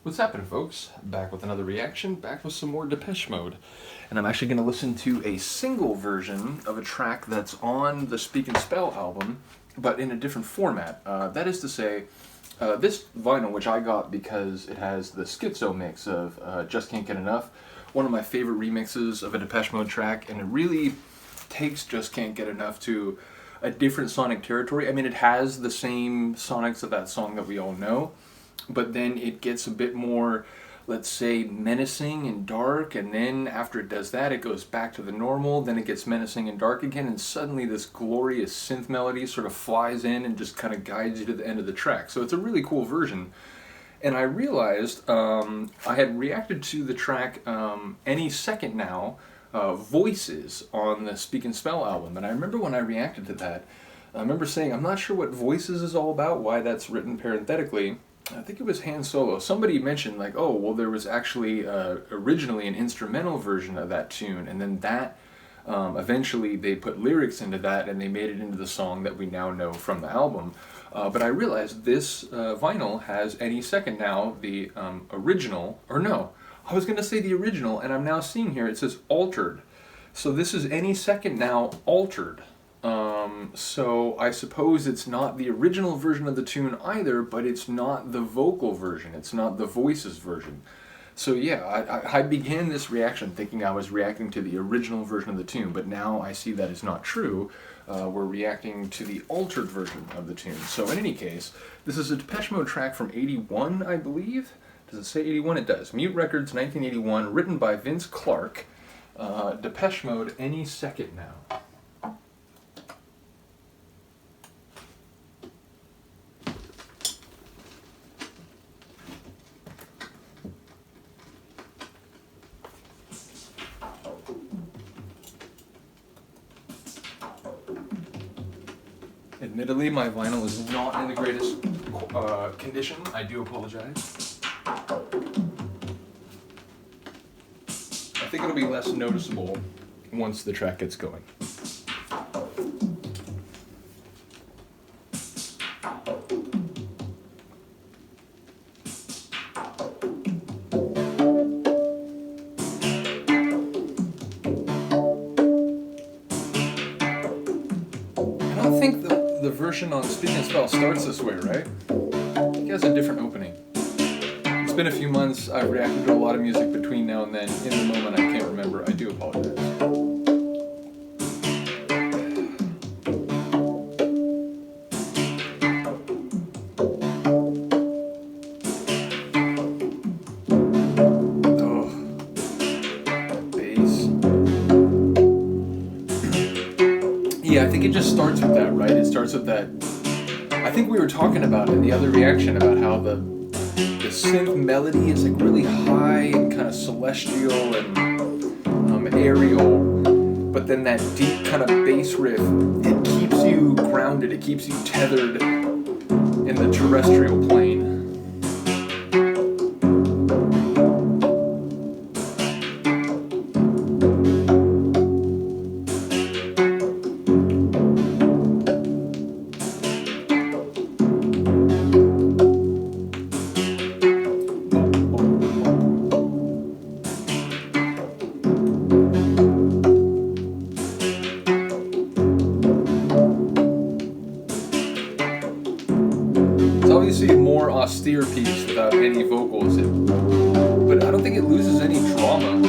What's happening, folks? Back with another reaction, back with some more Depeche Mode. And I'm actually going to listen to a single version of a track that's on the Speak and Spell album, but in a different format. That is to say, this vinyl, which I got because it has the schizo mix of Just Can't Get Enough, one of my favorite remixes of a Depeche Mode track, and it really takes Just Can't Get Enough to a different sonic territory. I mean, it has the same sonics of that song that we all know, but then it gets a bit more, let's say, menacing and dark, and then after it does that, it goes back to the normal, then it gets menacing and dark again, and suddenly this glorious synth melody sort of flies in and just kind of guides you to the end of the track. So it's a really cool version. And I realized I had reacted to the track Any Second Now, Voices, on the Speak and Spell album, and I remember when I reacted to that, I remember saying, I'm not sure what Voices is all about, why that's written parenthetically. I think it was Han Solo. Somebody mentioned, like, oh, well, there was actually originally an instrumental version of that tune, and then that, eventually they put lyrics into that, and they made it into the song that we now know from the album. But I realized this vinyl has Any Second Now, the original, or no, I was going to say the original, and I'm now seeing here it says altered. So this is Any Second Now altered. So I suppose it's not the original version of the tune either, but it's not the vocal version, it's not the voices version. So yeah, I began this reaction thinking I was reacting to the original version of the tune, but now I see that is not true. We're reacting to the altered version of the tune. So in any case, this is a Depeche Mode track from 81, I believe. Does it say 81? It does. Mute Records, 1981, written by Vince Clarke. Depeche Mode, Any Second Now. Admittedly, my vinyl is not in the greatest condition. I do apologize. I think it'll be less noticeable once the track gets going. I don't think the version on Speak and Spell starts this way, right? I think it has a different opening. It's been a few months. I've reacted to a lot of music between now and then. In the moment, I can't remember. I do apologize. Oh, that bass. Yeah, I think it just starts with that, right? It starts with that. I think we were talking about in the other reaction about how the synth melody is like really high and kind of celestial and aerial, but then that deep kind of bass riff, it keeps you grounded, it keeps you tethered in the terrestrial plane. Obviously a more austere piece without any vocals, but I don't think it loses any drama.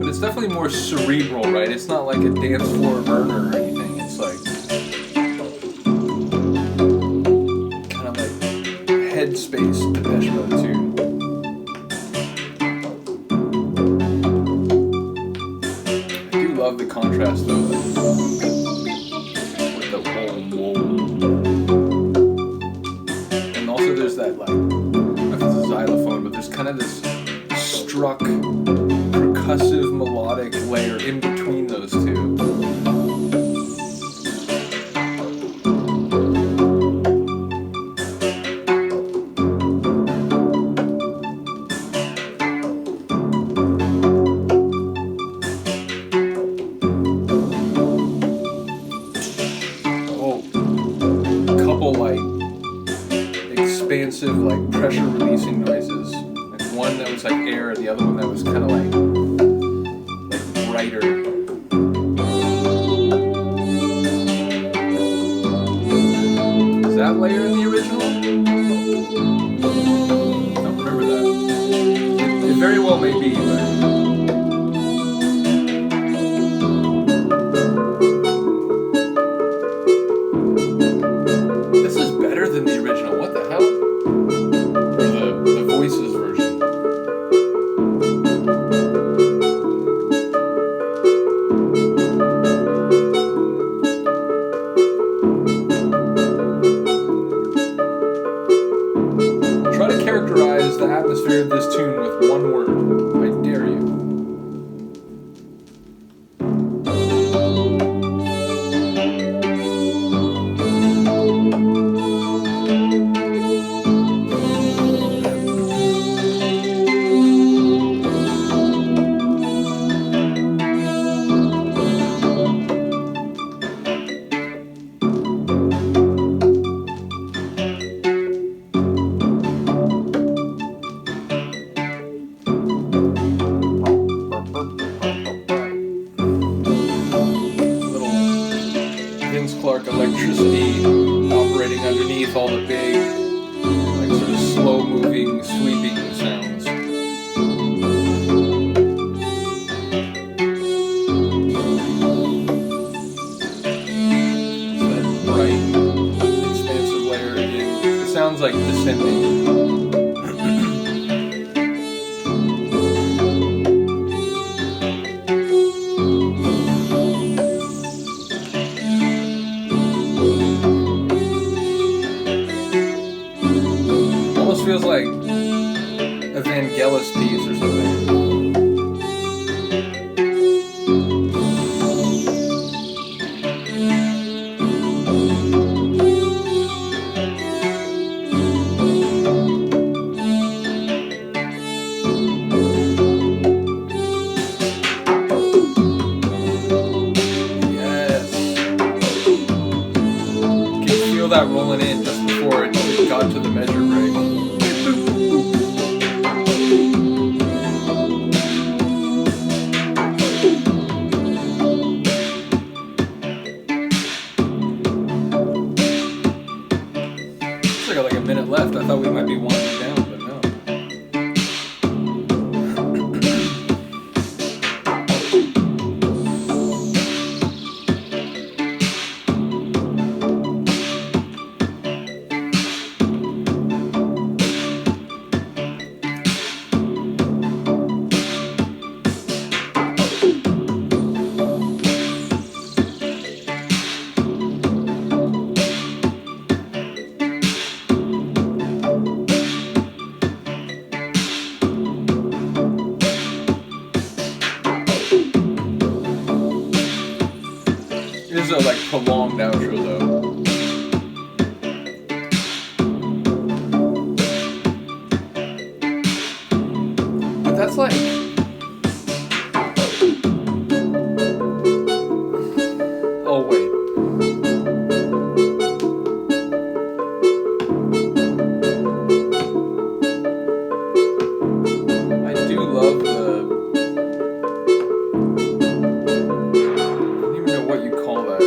It's definitely more cerebral, right? It's not like a dance floor burner or anything. It's like kind of like headspace Depeche Mode tune. I do love the contrast though, with the whoa, whoa. And also there's that, like, I don't know if it's a xylophone, but there's kind of this struck percussive melodic layer in between those two. expansive, like pressure releasing noises. Like one that was like air, and the other one that was kind of like brighter. Is that layer in the original? I don't remember that. It very well may be, but. Than the original. What the hell? Or the Voices version. Try to characterize the atmosphere of this tune with one word. I dare you. Electricity operating underneath all the big, like sort of slow moving, sweeping sounds. That bright, expansive layer again. It sounds like descending. Feels like a Vangelis piece or something. Yes. Can you feel that rolling in just before it got to the measure break? I got like a minute left. I thought we might be winding down, but no. This is a like prolonged outro though. But that's like oh wait. I do love the what you call that.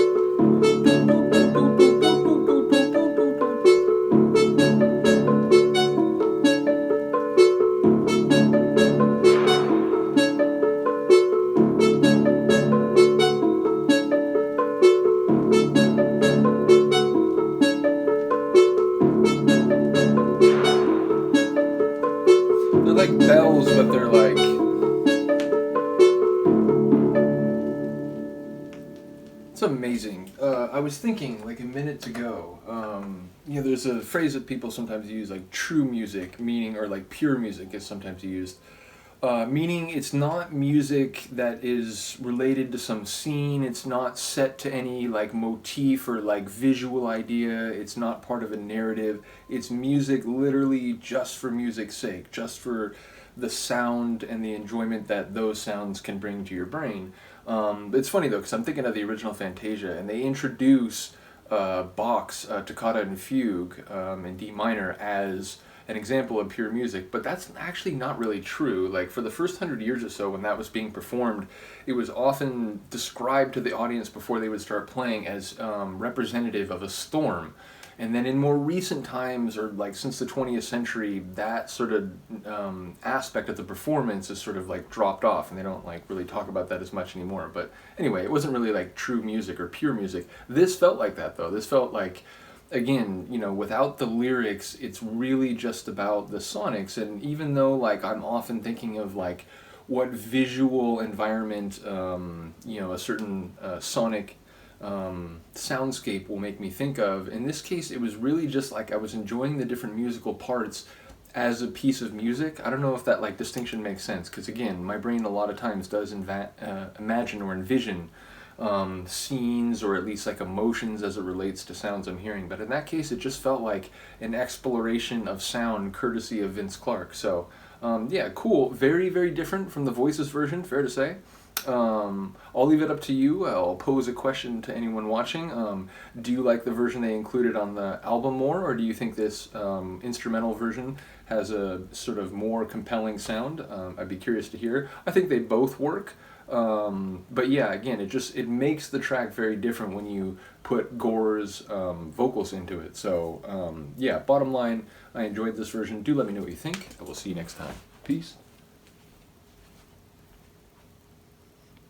They're like bells, but they're like it's amazing. I was thinking like a minute ago, there's a phrase that people sometimes use, like true music, meaning, or like pure music is sometimes used, meaning it's not music that is related to some scene, it's not set to any like motif or like visual idea, it's not part of a narrative, it's music literally just for music's sake, just for the sound and the enjoyment that those sounds can bring to your brain. It's funny though, because I'm thinking of the original Fantasia, and they introduce Bach's Toccata and Fugue in D minor as an example of pure music, but that's actually not really true. Like for the first 100 years or so, when that was being performed, it was often described to the audience before they would start playing as representative of a storm. And then in more recent times, or like since the 20th century, that sort of aspect of the performance is sort of like dropped off, and they don't like really talk about that as much anymore. But anyway, it wasn't really like true music or pure music. This felt like that though. This felt like, again, you know, without the lyrics, it's really just about the sonics. And even though like I'm often thinking of like what visual environment, you know, a certain sonic soundscape will make me think of. In this case, it was really just like I was enjoying the different musical parts as a piece of music. I don't know if that like distinction makes sense, because again, my brain a lot of times does imagine or envision scenes, or at least like emotions as it relates to sounds I'm hearing. But in that case, it just felt like an exploration of sound courtesy of Vince Clarke. So yeah, cool. Very, very different from the Voices version, fair to say. I'll leave it up to you. I'll pose a question to anyone watching. Do you like the version they included on the album more, or do you think this instrumental version has a sort of more compelling sound? I'd be curious to hear. I think they both work. But yeah, again, it makes the track very different when you put Gore's vocals into it. So yeah, bottom line, I enjoyed this version. Do let me know what you think. I will see you next time. Peace.